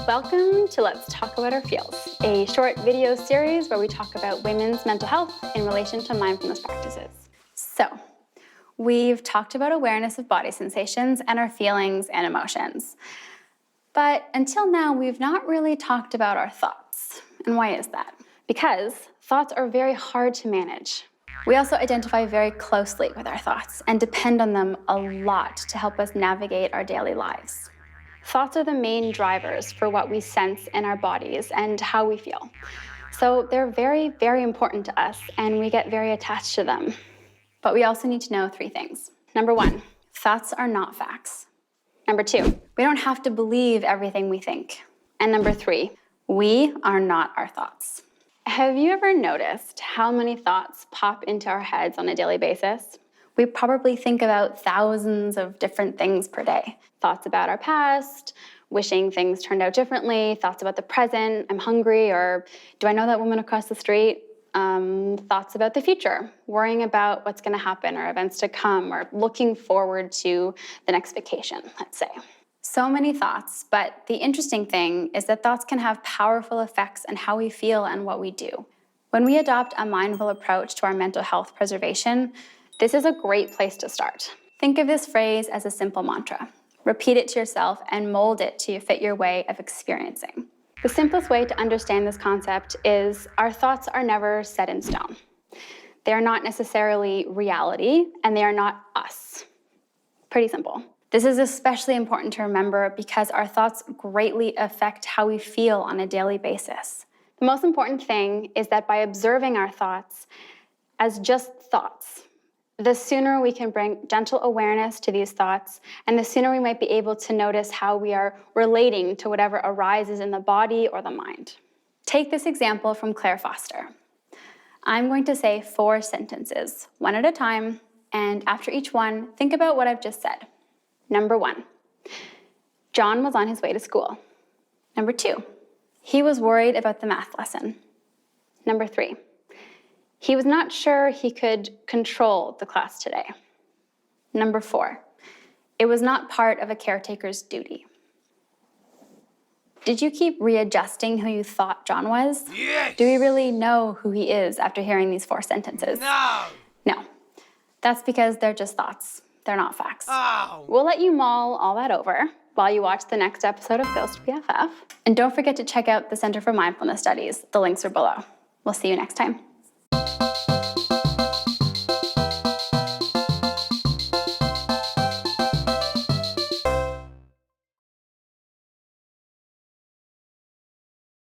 Welcome to Let's Talk About Our Feels, a short video series where we talk about women's mental health in relation to mindfulness practices. So, we've talked about awareness of body sensations and our feelings and emotions. But until now, we've not really talked about our thoughts. And why is that? Because thoughts are very hard to manage. We also identify very closely with our thoughts and depend on them a lot to help us navigate our daily lives. Thoughts are the main drivers for what we sense in our bodies and how we feel. So they're very, very important to us, and we get very attached to them. But we also need to know 3 things. Number 1, thoughts are not facts. Number 2, we don't have to believe everything we think. And number 3, we are not our thoughts. Have you ever noticed how many thoughts pop into our heads on a daily basis? We probably think about thousands of different things per day. Thoughts about our past, wishing things turned out differently, thoughts about the present, I'm hungry, or do I know that woman across the street? Thoughts about the future, worrying about what's going to happen or events to come, or looking forward to the next vacation, let's say. So many thoughts, but the interesting thing is that thoughts can have powerful effects on how we feel and what we do. When we adopt a mindful approach to our mental health preservation, this is a great place to start. Think of this phrase as a simple mantra. Repeat it to yourself and mold it to fit your way of experiencing. The simplest way to understand this concept is our thoughts are never set in stone. They are not necessarily reality, and they are not us. Pretty simple. This is especially important to remember because our thoughts greatly affect how we feel on a daily basis. The most important thing is that by observing our thoughts as just thoughts, the sooner we can bring gentle awareness to these thoughts, and the sooner we might be able to notice how we are relating to whatever arises in the body or the mind. Take this example from Claire Foster. I'm going to say 4 sentences, one at a time, and after each one, think about what I've just said. Number 1, John was on his way to school. Number 2, he was worried about the math lesson. Number 3, he was not sure he could control the class today. Number 4, it was not part of a caretaker's duty. Did you keep readjusting who you thought John was? Yes! Do we really know who he is after hearing these 4 sentences? No! No. That's because they're just thoughts. They're not facts. Oh. We'll let you mull all that over while you watch the next episode of Ghost BFF. And don't forget to check out the Center for Mindfulness Studies. The links are below. We'll see you next time.